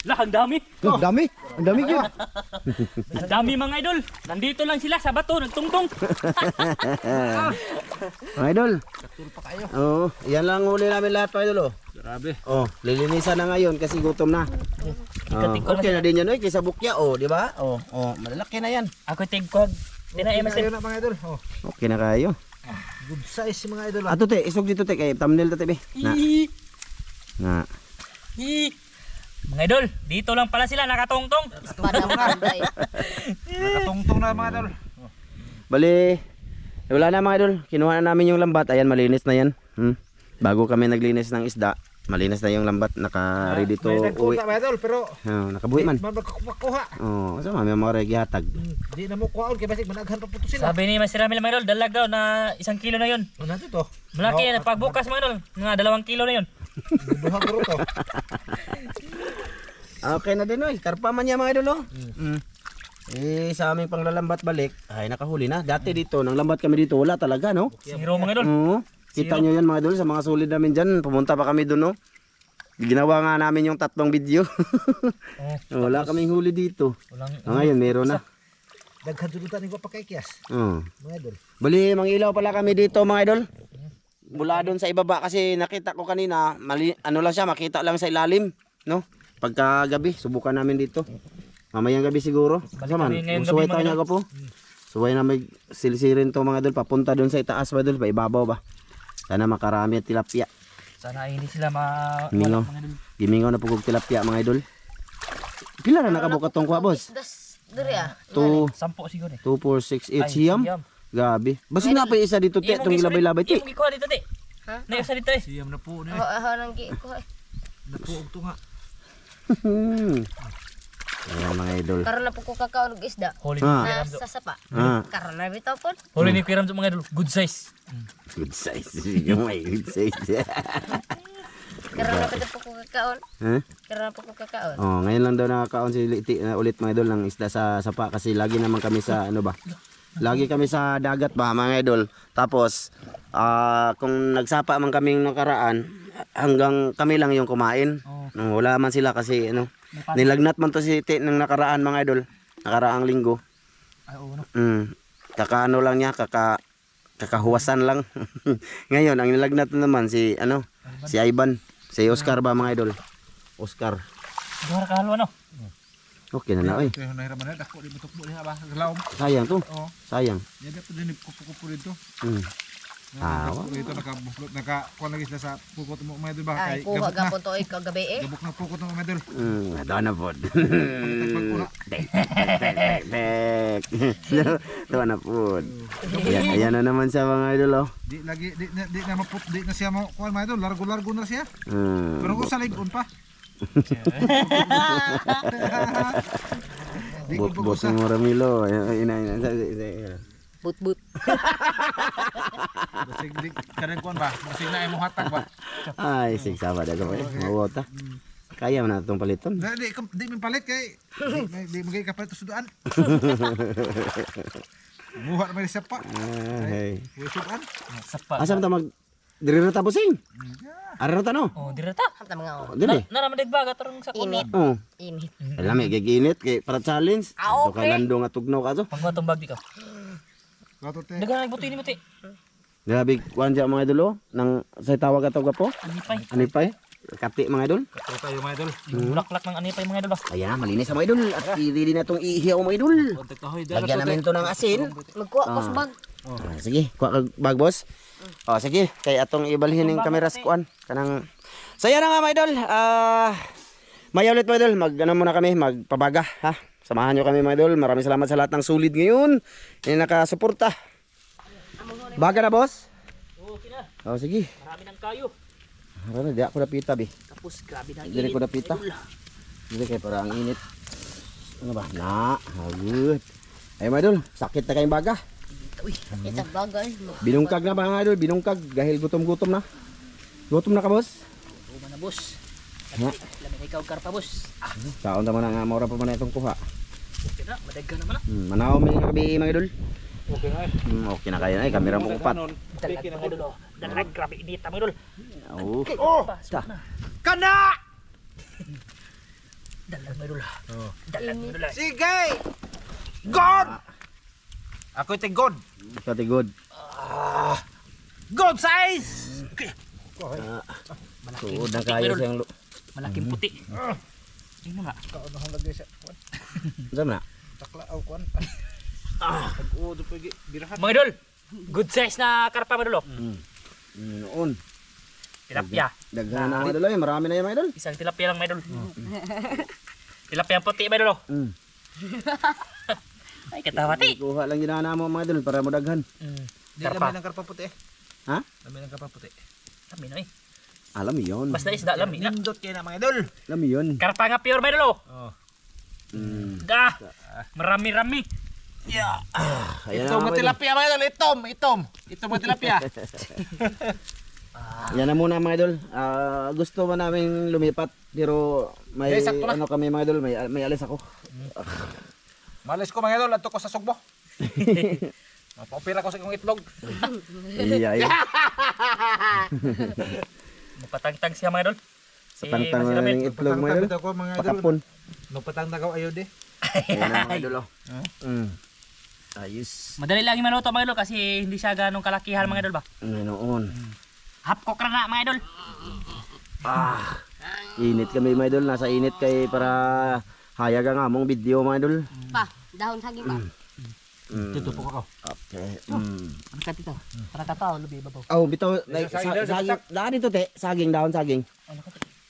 Lah, ang dami. Ang dami. Ang dami yun. Ang dami mga idol. Nandito lang sila sa bato, nagtungtong. Mga idol. Oo, yan lang huli namin lahat mga idol. Grabe. Oh, lilinisan na ngayon kasi gutom na. Okay na din yan, oy, kaysa bukya, di ba? Malalaki na yan. Ako tigkwag. Di na Ayun emas. na mga idol. Okay na kayo. Good size mga idol. Ato te, isog dito te, kay thumbnail to te, be. Na. Mga idol, dito lang pala sila nakatungtong. Nakatungtong na mga idol. Bali, wala na mga idol. Kinuha na namin yung lambat. Ayan, malinis na yan. Bago kami naglinis ng isda, malinis na yung lambat. Naka-ready to May uwi. nagkuta mga idol pero Nakabuhi man. makuha. Kasi mami mga regihatag. Di na mo kuhaon kay basig managhan pa puto sila. Sabi ni Mas Ramil mga idol, dalagaw na 1 kilo na yun. Ano to? Malaki yan, pagbukas mga idol, mga 2 kilo na yun. Duha guro to. Okay na din oy. Karpa man niya mga idol sa aming panglalambat balik, ay nakahuli na. Dati dito, nang lambat kami dito, wala talaga, no? Zero mga idol. Kita nyo yan mga idol, sa mga solid namin dyan. Pumunta pa kami doon, no? Ginawa nga namin yung 3 video. Wala kaming huli dito. Ngayon, meron na. Daghan jud ni ko pa kay Kias. Mga idol. Bali, mangilaw pala kami dito mga idol. Mula doon sa ibaba kasi nakita ko kanina, ano lang siya, makita lang sa ilalim, no? Pagka gabi, subukan namin dito. Mamayang gabi siguro. Saman, suway tayo nga po. Suway na may silsirin to mga idol, papunta doon sa itaas mga idol, pa ibabaw ba. Sana makarami at tilapia. Sana hindi sila Gimingaw. Gimingaw na pugog tilapia mga idol. Pila na nakabuka tong kuha, boss? Diri ah. 2, 10 siguro eh. 2, 4, 6, 8 siyam. Gabi. Basta na pa isa dito te, itong ilabay-labay te. Iyong gikuha dito te. Ha? Na isa dito eh. Siyam na po ni. Nang gi ko. Napuog to nga. Ayan mga idol. Karon na po ko kakaon og isda. Holy ni Na Kuya Ramzo. sa sapa. Ah, Karon na bitaw pod. Holy ni Kuya Ramzo mga idol. Good size. good size. Yung may good size. Karon na pud po ko kakaon. Ha? Karon na po ko kakaon. Ngayon lang daw nakakaon si Liti ulit mga idol ng isda sa sapa kasi lagi naman kami sa ano ba? Lagi kami sa dagat ba mga idol. Tapos kung nagsapa man kaming nakaraan hanggang kami lang yung kumain. Wala man sila kasi ano, nilagnat man to si Liti ng nakaraan mga idol. Nakaraang linggo. Ay oo no. Kakaano lang niya, kakahuwasan lang. Ngayon ang nilagnat na naman si ano, si Ivan, si Oscar ba mga idol? Oscar. Duha ka halwa no. Okay na na oy. Kaya nahiraman na dako di matukbo diha ba. Galawom. Sayang to. Oo. Sayang. Yan po din kupo dito. Awa. Dito kuha lagi sila sa pukot mo mga idol ba Ay kay kuha gabok na. gapon to ay kagabi eh. Gabok na pukot mo mga idol. Ito na po. Pagpuna. Ito na po. Ayan na naman siya mga idol oh. Di lagi di na maput di na siya mo kuha mga idol. Largo-largo na siya. Pero ko sa ligon pa. Di ko Bot sa. mo Ramilo. Ina. But. Basig di kanen kuan ba? Basig na imo hatag ba? Ay, sigsa ba dago ba? Mawota. Kaya man na itong paliton. Di min palit kay di magay kapalit to sudan. Muha na may sapa. Ay. Sudan. Sapa. Asa man ta mag diri na tapusing? Ara na ta no? Oh, direta. Hanta mga o. Dili. Naraman dagbaga tarong sa kuno. Init. Oh. Init. Alam giginit kay para challenge. Okay. Kay landong at tugnaw ka to. Pangwatong bag di ka. Kato te. Dagan nagbuti ni mo te. Grabe kuan dya mga idol nang sa tawag ato gapo. Anipay. Anipay? Kati mga idol. Kato tayo mga idol. Bulaklak ng anipay mga idol. Ayan, malinis sa mga idol. At i-ready na itong ihiyaw mga idol. Lagyan namin ito ng asin. Magkuha ko sa bag. Sige, kuha kag bag boss. Sige, kay atong ibalhin ng kamera sa kuan. Kanang saya na nga mga idol. Maya ulit mga idol, mag-ano muna kami, magpabaga ha. Samahan nyo kami mga idol. Maraming salamat sa lahat ng solid ngayon. Yung nakasuporta. Baga na boss? Okay na. Sige. Marami ng kayo. Marami, di ako napita bi. Tapos grabe na Dili ko napita. Dili kay para ang init. Ano ba? Good. Ay mga idol, sakit na kayong baga. Uy, Ito bagay. Binungkag na ba mga idol? Binungkag dahil gutom-gutom na. Gutom na ka boss? uma na boss. Ha? Lamin ikaw karpa boss. Saon ta man nga mora pa man itong kuha. Okay na, madagga naman na. Manaw mi gabi mga idol. Okay na. Okay na kayo na kamera mo upat. Dalag mga idol. Dalag, grabe inita mga idol. Oh. Oh! Ta. Kana! Dalag mga idol. Oh. Dalag mga idol. Sige! God! Ako ite God. Kati good. God size! Okay. Tuod na kayo siyang Malaking puti. Tingnan nga. Kaon akong lagay sa kuan. Saan na? Takla aw kuan. Pag-uod pa birahan. Mga idol, good size na karpa mga idol. Oh. Noon. Tilapia. Daghan na mga idol ay, marami na yan mga idol. Isang tilapia lang mga idol. Tilapia ang puti mga idol. Oh. Ay katawati. Kuha lang ginana mo mga idol para mo daghan. Di lamin ng karpa puti. Ha? Lamin ng karpa puti. Kami na eh. Alam mo yun. Basta isda lami na. Nindot kayo na mga idol. Alam mo yun. Karpa nga pure mga idol. Oh. Oh. Gah. Marami-rami. Ayan Ito na mo mga idol. tilapia mga idol. Itom. Ito mo tilapia. Yan na muna mga idol. Gusto mo namin lumipat pero may Okay, sakto na. ano kami mga idol, may alis ako. Malis ko mga idol. Adto ko sa sugbo. Mapaopera ko sa ikong itlog. Iya. Mapatagtag siya mga idol. Si Tangtang Masiramin. ng itlog mga idol. Ako mga idol. Pakapon. No patang nagaw ayo di. Ayan na mga idol. Ayos. Madali lang yung maluto mga idol kasi hindi siya ganong kalakihan mga idol ba. Noon. Half cook na mga idol. Init kami mga idol. Nasa init kay para hayag ang among video mga idol. Pa, dahon saging pa. Tutupok ako. Okay. Ano ka tito? Para ka tao, lubi babaw. Oh, bitaw saging. Daan dito te, saging daon saging.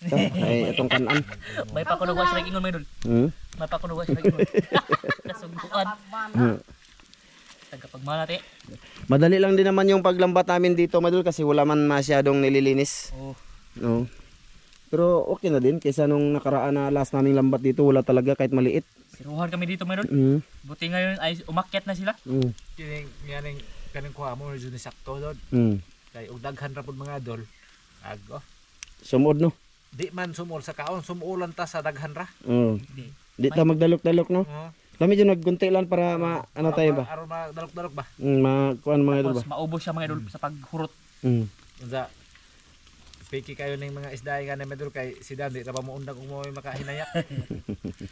Ito, ay itong kanan. May pakunugan siya nag-ingon mga idol. May pakunugan siya nag-ingon. Nasugbuan. Tagapagmala te. Madali lang din naman yung paglambat namin dito mga idol kasi wala man masyadong nililinis. Oh. No. Pero okay na din kaysa nung nakaraan na last naming lambat dito wala talaga kahit maliit. Siruhan kami dito mga idol. Buti ngayon ay umakyat na sila. Kining kaning kuha mo jud ni sakto dod. Kay og daghan ra pud mga idol. Ago. Sumod no. Di man sumol sa kaon, sumuulan ta sa daghan ra. Di ta magdalok-dalok no. Oh. Kami dyan naggunti lang para ano tayo ba? Aron dalok-dalok ba? Makuan mga idol ba? Tapos maubos siya mga idol sa paghurot. Unsa piki kayo ning mga isda nga na medul kay si Dan di ra ba mo undang kung mo makahinayak.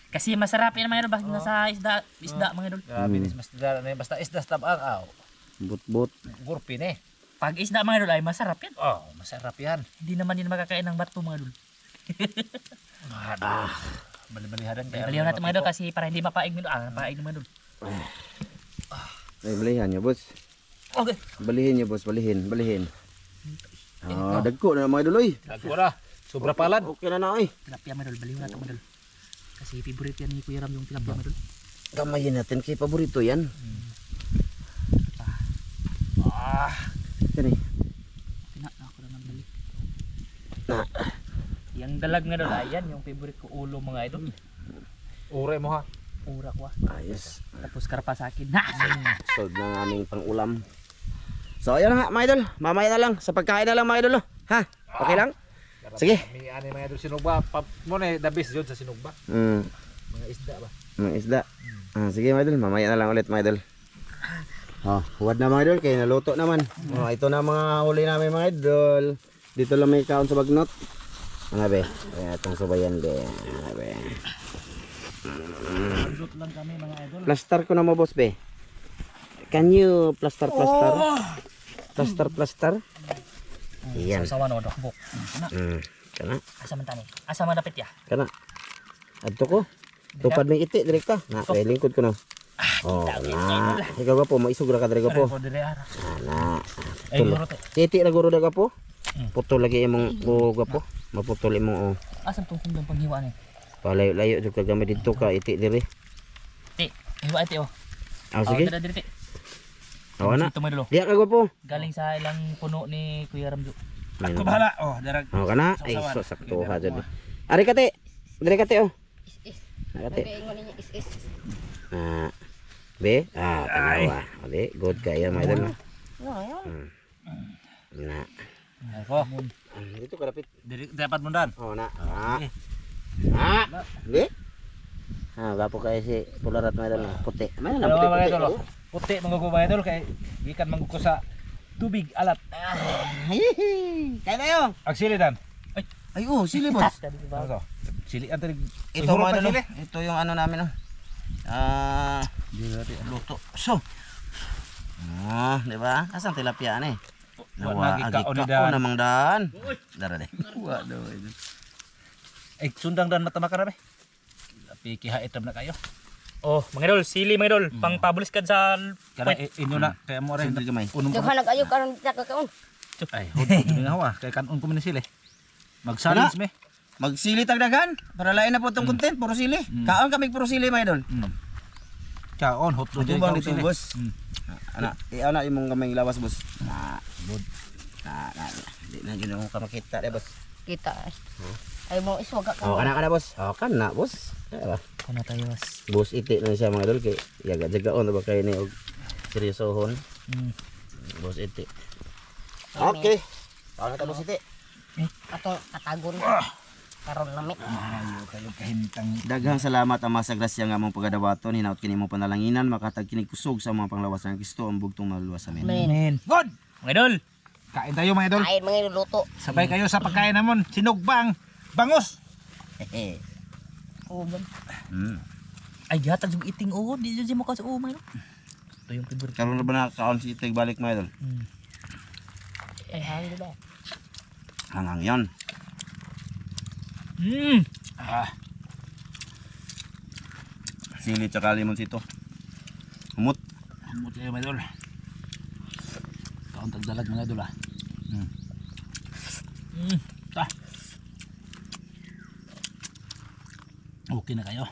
Kasi masarap yan mga idol ba sa isda mga idol. Grabe nis basta isda sa tabang aw. But Gurpi ni. Pag isda mga idol ay masarap yan. Oh, masarap yan. Hindi naman yun makakain ng bato mga idol. Bali-balihadan kay. Baliw natin mga idol kasi para hindi mapaig mga idol. Paig mga idol. ay balihan nyo boss. Okay. Balihin nyo boss, balihin. Dagko na mga idol oy. Dagko ra. Sobra palad. Okay na na oy. Tilapia mga idol. Baliw natin mga idol. Kasi favorite yan ni Kuya Ram yung tilapia mga idol. Kamayin natin kay paborito yan. Kani. Ako na nang balik. Na. Yung dalag mga idol. Ayan yung favorite ko ulo mga idol. Ure mo ha. Ura ko ah. Ayos. Tapos karpa sa akin. Na! Sold na aming pang-ulam. So ayan na mga idol. Mamaya na lang. Sa pagkain na lang mga idol. Ha? Okay lang? Sige. Mi ani mga idol sinugba. Mo na dabis jud sa sinugba. Mga isda ba. Mga isda. Sige mga idol. Mamaya na lang ulit mga idol. Huwad na mga idol. Kaya naluto naman. Ito na mga huli namin mga idol. Dito lang may kaon sa bagnot. Ano be? Itong subayan be. Ano be? Lusot lang kami mga idol. Plaster ko na mo boss be. Can you plaster? Plaster? Iyan. Sawa no dokbok. Kana? Asa man tani? Asa man dapit ya? Kana? Adto ko. Tupad ng iti direkta. Na kay lingkod ko no. Na. Ikaw ga po maisog ra ka dire po. Dire ara. Na. Ay guro te. Titi na guro daga po. Putol lagi imong buga po. Maputol imong Asa tong sundong panghiwa ni? Palayo-layo jud ka gamay dito ka iti dire. Ti, hiwa ite oh. Sige. Dira dire te. Awana. Ito madalo. Diya ka po. Galing sa ilang puno ni Kuya Ramjo. Ako bahala. Oh, darag. Kana? Ay so sakto ha jud. Ari ka te. Dire ka te oh. Is. Nakate. Sabi ingon niya is. Be? Tanawa. Ode, good kaya mga idol. Na. Ako. Dito ka lapit. Dapat mo dan. Na. Be? Gapo kaya si pularat mga idol. Puti. May na puti. Puti manggo mga idol kay gikan manggo ko sa tubig alat. Kaya na yo. Agsili dan. Ay sili boss. Ano to? Sili ang tanig. Ito mga idol, ito yung ano namin oh. Luto. So. Di ba? Asan tilapia na eh? Wala Agikaon dan. namang daan. Dara de. Waduh. Ay sundang dan mata makarabe. Tapi kiha itam na kayo. Oh, mga idol, sili mga idol, pang pabulis kad sa Kada inyo na kaya mo rin Siyempre gamay. unong Daghan nag-ayo karon kita kakaon. ay hod din nga wa kay kanon ko man sila. Magsalis me. Magsili tagdagan para lain na po itong content, puro sili. Kaon kami puro sili mga idol. Kaon hot to Tubang dito sila. boss. Ana, ana imong kamay lawas boss. Good. Di na gyud ka makita de boss. Kita. Ay mo iswag ka. Oh, kana boss. Oh, kana boss. Kuno tayo was. Boss iti na siya mga idol kay yaga-jagaon ba kay ni og seryosohon. Boss iti. Okay. Paano ta boss iti? Atong katagon. Karon lami. Ayo kayo kahintang Daghang salamat ama sa grasya nga among pagadawaton hinaut kini mong panalanginan makatag kinig kusog sa mga panglawas ng Kristo ang bugtong maluwas amen. Amen. good. Mga idol, Kain tayo mga idol. Kain mga luto. Sabay kayo sa pagkain namon. Sinugbang bangus. Uban. ay hatag yung iting uod, di mo ka sa umay no. Ito yung favorite. Karon na ba nakakaon si Itig balik mga idol? Ay hangin ba? Hangang yon. Sili tsaka limon sito. Humot. Umot kayo mga idol. Kaon tagdalag mga idol ah. Okay na kayo.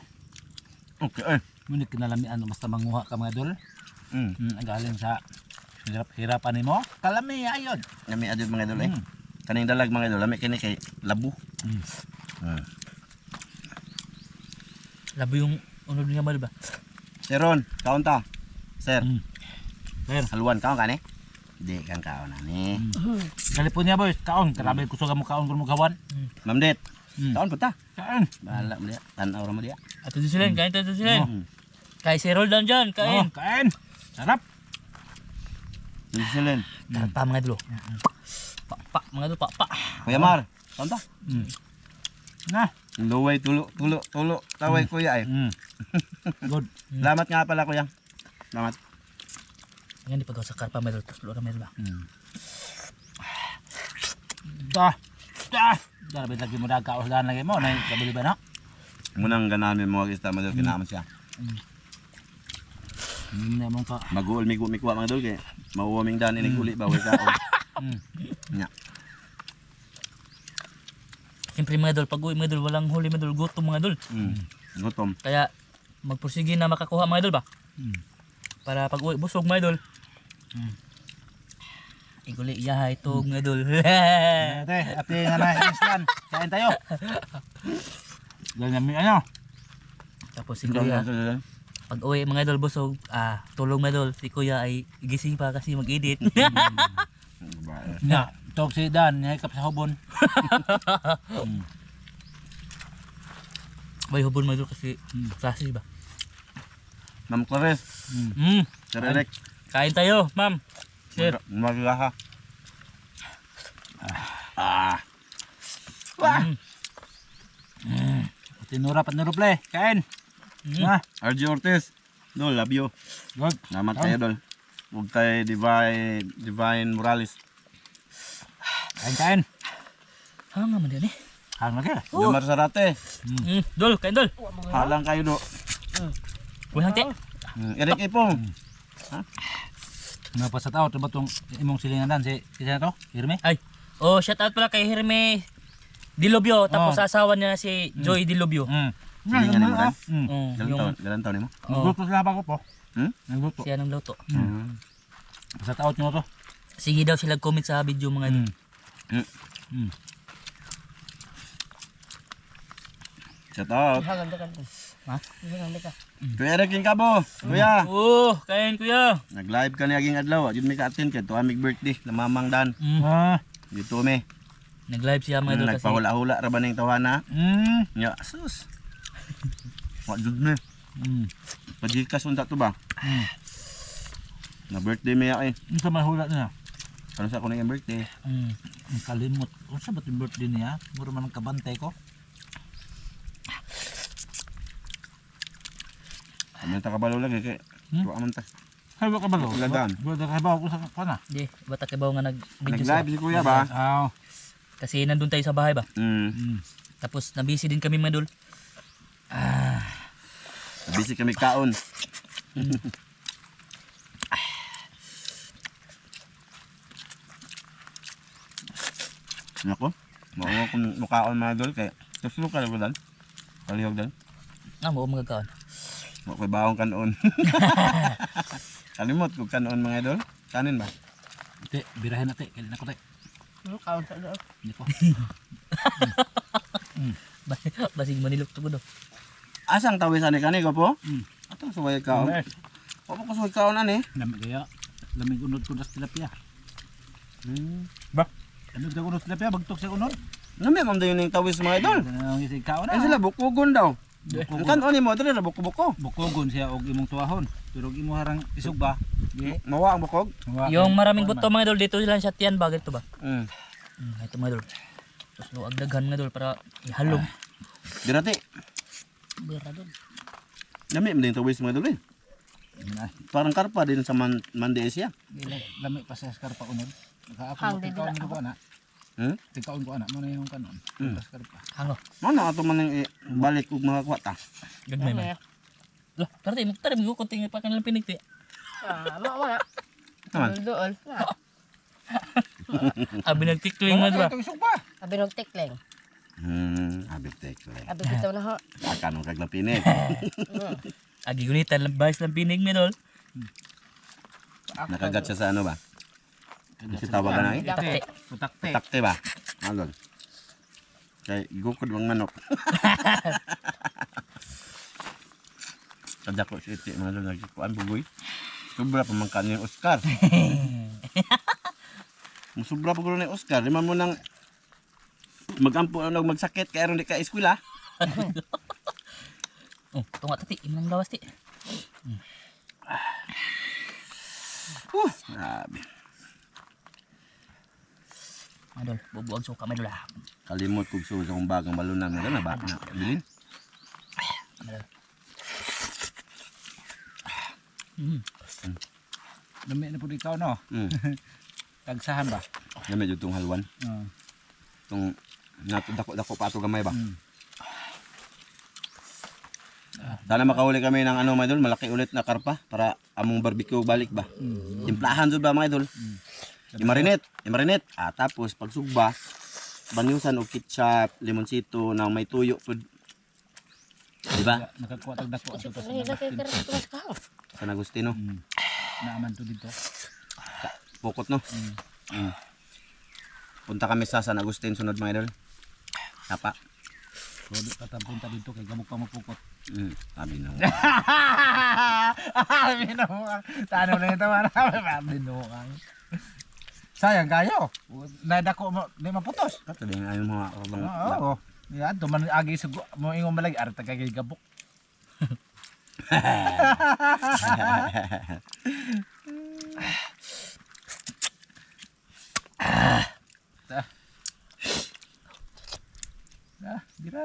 Okay Ngunit kinalamian basta manguha ka mga idol. Ang galing sa hirapan nimo. Kalami ayon. Lami adyo mga idol Kaning dalag mga idol, lami kini kay labu. Labo yung unod nga mal ba? Seron, kaon ta. Sir, Sir, haluan kaon ka ni? Di kan kaon ani. California boys, kaon. Karabi kusog mo kaon kung magawan. Ma'am Det, kaon pa ta. Kaon. Bahala mo dia, tanaw ra mo dia. Ato din sila, kain tayo sila. Kay si Roldan dyan, kain. Kain. Sarap. Silin. Pa mga idol. Pa mga idol, pa. Kuya Mar, kaon ta. Na. Luway tulo. Taway kuya ay. Good. Salamat nga pala kuya. Salamat. Ngayon di pagaw sa karpa mga idol, tapos lura mga idol ba? Grabe lagi mo daga usahan lagi mo. Na kabili ba na? Munang ganahan mo mga isda madol kinaman siya. Hindi naman ka. Mag-uol mikuha mga dol kay mauwaming dani ning uli ba way kaon. Nya. Siyempre mga idol, pag uwi mga idol, walang huli mga idol, gutom mga idol. Gutom. Kaya magpursige na makakuha mga idol ba? Para pag uwi, busog mga idol. Iguli iyahay itog mga idol. Ate, ate nga na instan. Kain tayo. Ganyan mi ano? Tapos si kuya, pag uwi mga idol busog, tulong mga idol, si kuya ay gising pa kasi mag-edit. Nya, tok si Dan, hikap sa hubon. May hubon mga idol kasi klase ba? Ma'am Clares, Sir Eric, Kain tayo, ma'am. Sir. magaha. Tinura pat nuruple. Kain. Na. RJ Ortiz, dol, love you. Good. Salamat kayo dol. Huwag tayo Divine Morales. Kain. Hanga man din eh. Hang lagi. Jomar Sarate, Dol, kain dol. halang kayo do. Uy, hangti. Eric Ipong, Nga pa sa tao, ito ba itong imong silingan si kisa na to? Hirme? Ay, shout out pala kay Herme Dilobio, tapos asawa niya si Joy Dilobio. Hindi nga ni mo dan. Yung Galan taon ni mo? Nagluto sila ba ko po? Nagluto. siya ng luto. Sa tao nyo to? Sige daw sila comment sa video mga idol. Shout out. Hangin ka. Ha? Hangin ka. Kuya Eric King Kabo, kuya. Kain kuya. Nag-live ka ni aging adlaw, jud mi ka-attend kay tuamig birthday na Mamang Dan. Dito mi. Nag-live siya mga idol kasi. Nagpahula-hula ra ba ning tawana? Nya, sus. Wa jud mi. Pajikas unta to ba? Na birthday mi ay. Ano sa mahula niya? Ano sa ako ning birthday? Ang kalimot. Ano sa ba't yung birthday niya? Mura man ang kabantay ko. Kami ta kabalo lagi kay. Wa man ta. Hay ba ka ba? Gandaan. Wala ka ba ako sa kana? Di, bata kabaw nga nag-video sa. Nag-live si kuya ba? Aw. Kasi nandun tayo sa bahay ba? Tapos nabisi din kami mga idol. Busy kami kaon. Nako. Mao kung mukaon mga idol kay gusto ka lang dan. Kalihog dan. Mo magkaon. Mo koy baong kanon. Kalimot ko kanon mga idol. Kanin ba? Te, birahin na te, kailan ako te. Kaon sa doon. Hindi ko. Basig manilok to ko do. Asang tawisan ni kani ko po? Atong suway kaon. Opo ko suway kaon ani. Lamig kaya. Lamig unod ko das tilapia. Ba? Lamig daw unod tilapia, bagtok siya unod. Nami man dayon ning tawis mga idol. Ang isig kaon Ay na. sila bukugon daw. Ang kanon ni mo diri ra buko-buko. Bukogon siya og imong tuahon. Pero og imo harang isog ba? Di. Mawa ang bukog. Yung maraming buto mga idol dito lang sa tiyan ba to ba? Mm. Ito mga idol. Tapos agdaghan mga idol para ihalom. Dirati. Bira dol. Nami man dayon tawis mga idol. Parang karpa din sa Mandesia. Lamig pa sa skarpa unod. Hang Nakaapon din ikaw dila ko ana. Tikaon ko ana mo na yung kanon. Skarpa. Hango. Mo na ato man balik ug mga kwata. Good may man. Lah, tara mo kunting pa kanilang pinigti. Wala. Naman. Doon. Abi nagtikling mga ba? Ito isog ba? Abi nung tikling. Abit tek le. Abi bitaw na ho. Kanong kaglapinig. Agi gunitan lang bahis lang pinig mga idol. Nakagat siya sa ano ba? Kasi tawagan na eh. Takte. Putakte. Takte ba? Alon. Kay gukod bang manok. Kada ko si iti mga lagi kuan bugoy. Sobra pa man kanyo Oscar. Sobra pa gulo ni Oscar. Di man mo nang magampo ano magsakit kay aron di ka eskwela. Oh, tunga tati, imong gawas ti. Grabe. Idol, bubuang suka mga idol. Kalimot kog sa akong bagang balunan nga na ba na bilin. Dami na pud ikaw no. Tagsahan ba? Na medyo tong halwan. Tong dako pa ato gamay ba. Sana makahuli kami ng ano mga idol, malaki ulit na karpa para among barbecue balik ba. Timplahan jud ba mga idol. I-marinate. Tapos pag sugba, banyusan og ketchup, limonsito na may tuyo pud. Di ba? Nakakuha tag dako ato sa Nila kay karon tuwas ka. San Agustino. naaman to dito. Pukot no. Punta kami sa San Agustin sunod mga idol. Tapa. So di pa ta punta dito kay gamok pa mo pukot. Sabi na. Sabi na mo. Tano lang ito man. Sabi no. Sayang kayo. Nadako mo di maputos. Sabi nga yung mga kabang. Oo. Yan to man agi sugo mo ingong malay arta kay gabok. Dira.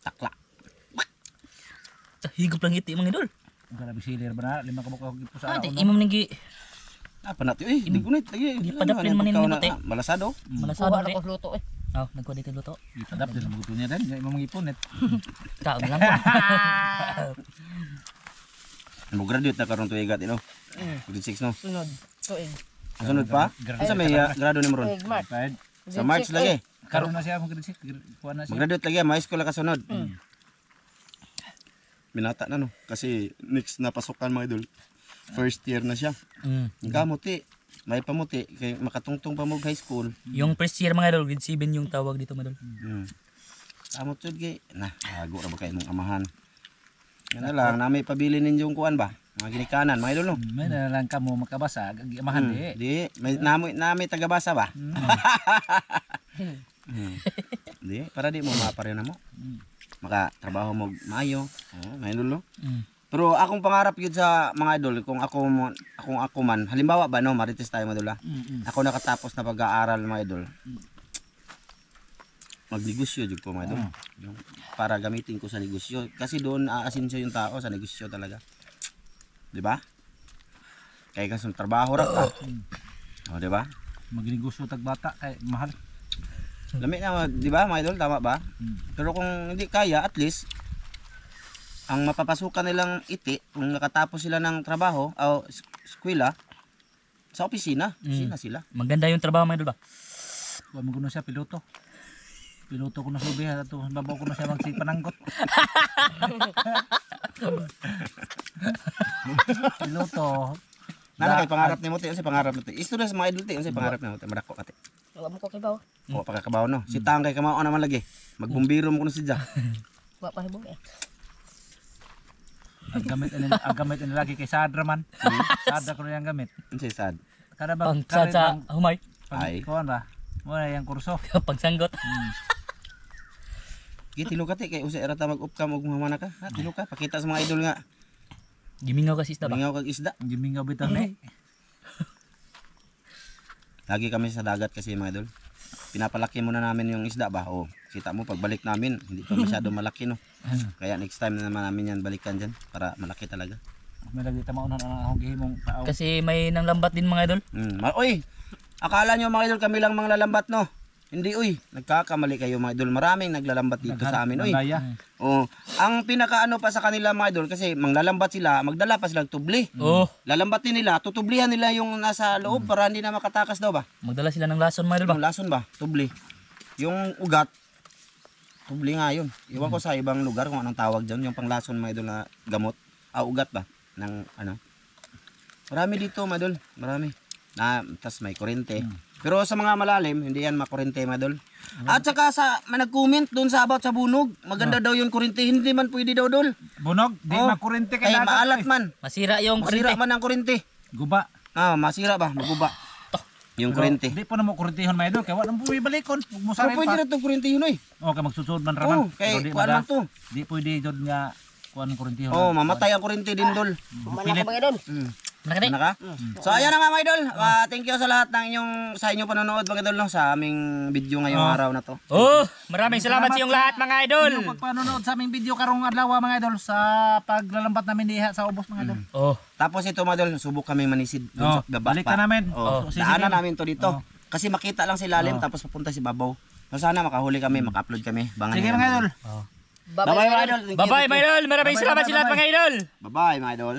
Takla. Higop lang iti mga idol. Grabe silir ba na? Lima ka mo gipo sa Ate, ako. imam nigi Apa natin hindi gunit lagi. Di padapin man ini puti. Malasado. malasado Kuha rin. na ko luto eh. Oh, nagkuha dito luto. Ipadap din ang buto niya din. Yung imong ipunet. Kaon lang po. Mo graduate na karon tuigat ino. Grade 6 no. Sunod. Tuig. Sunod pa? Sa may grado ni mo ron. Tuig March. Pahid. Sa March lagi. Karon na siya mo grade 6. Kuha na siya. Mag-graduate lagi, may school ka sunod. Binata na no kasi next na pasukan mga idol. First year na siya. Ang kamuti, may pamuti kay makatungtong pa mo high school. Yung first year mga idol, grade 7 yung tawag dito mga idol. Kamot jud kay na bago ra ba kay mong amahan. Yan na lang na may pabili ninyong kuan ba? Mga ginikanan, mga idol no. May na lang ka mo makabasa. Amahan di. Di, may nami tagabasa ba? Di, para di mo mapare na mo. Makatrabaho mo maayo. Mga idol no. Pero akong pangarap yun sa mga idol kung ako man halimbawa ba no marites tayo mga idol. Ako nakatapos na pag-aaral mga idol. magnegosyo jud ko mga idol. Yung para gamitin ko sa negosyo kasi doon aasinso yung tao sa negosyo talaga. Di ba? Kaya kasi trabaho ra ka. O di ba? Magnegosyo tag bata kay mahal. Lami na, di ba mga idol, tama ba? Pero kung hindi kaya, at least ang mapapasukan nilang iti kung nakatapos sila ng trabaho o eskwela sa opisina sila. Maganda yung trabaho mga idol ba? Kuha mo kuno siya piloto. Piloto ko na subi ha to. Babaw ko na siya magsipananggot. Piloto. Nana kay pangarap ni mo ti, unsay pangarap mo ti? Istorya sa mga idol ti, unsay pangarap ni mo ti? Madako ka ti. Wa mo ko kibaw. O pagkakabaw no. Si Tang kay kamao naman lagi. Magbumbiro mo kuno si Ja. Wa pa hibong eh. Ang gamit ini lagi kay Sadra man. Sadra ko na yung gamit. Unsay sad? Kada ba Pangsad sa humay. Ay. Kuan ba? Wala yung kurso. Pagsanggot. Gitilo ka ti kay usay ra ta mag-upcam og mamana ka. Ha, tilo ka pakita sa mga idol nga. Gimingaw kasi isda ba? Mingaw kag isda. Ang gimingaw bitaw ni. Lagi kami sa dagat kasi mga idol. Pinapalaki muna namin yung isda ba? O, kita mo pagbalik namin, hindi pa masyado malaki no. Kaya next time na naman namin yan balikan dyan para malaki talaga. May lagi tamaunan ang akong gihimong paaw. Kasi may nang lambat din mga idol. Uy, akala nyo mga idol kami lang mga lalambat no? Hindi uy, nagkakamali kayo mga idol. Maraming naglalambat dito sa amin uy. Nandaya. Oh, ang pinakaano pa sa kanila mga idol kasi manglalambat sila, magdala pa silang tubli. Oh, Lalambatin nila, tutublihan nila yung nasa loob para hindi na makatakas daw ba? magdala sila ng lason mga idol ba? Yung lason ba? Tubli. Yung ugat, tubli nga yun. Iwan ko sa ibang lugar kung anong tawag dyan. Yung panglason mga idol na gamot. Ugat ba? Ng ano. Marami dito mga idol. Marami. Tas may kurente. Pero sa mga malalim, hindi yan makurente mga idol. At saka sa nag-comment doon sa about sa bunog. Maganda daw yung kurente. Hindi man pwede daw dol. Bunog, di Oh, makurente kay Kaya dagat. maalat man. Masira yung Masira kurente. man ang kurente. Guba. Masira ba? Maguba. Yung Pero kurente. Di pa na mo kurentehon may do kay wala mo bumibalikon. Ug mo Pero sarin pwede pa. na itong kurente yun eh. Oh, kay magsusud man Oo, raman. kay di kuan mada- man to. Di pwede jud nga kuan kurentehon. Oh, mamatay ang kurente din dol. Kumana ka mga idol. Nakati? Ano ka? So ayan na nga mga idol. Thank you sa lahat ng sa inyong panonood mga idol no, sa aming video ngayong araw na to. Oh, maraming salamat sa inyong lahat mga idol. Yung pagpanonood sa aming video karong adlaw mga idol sa paglalambat namin diha sa ubos mga idol. Oh, Tapos ito mga idol, subok kami manisid dun sa baba balik pa. na namin. Oh, So, daanan sige. namin to dito. Kasi makita lang si lalim tapos papunta si babaw. So sana makahuli kami, maka-upload kami. Bangan Sige nyo mga yan, idol. Bye-bye mga idol. Thank you, bye-bye thank mga you. idol. Maraming salamat sa lahat mga idol. Bye-bye mga idol.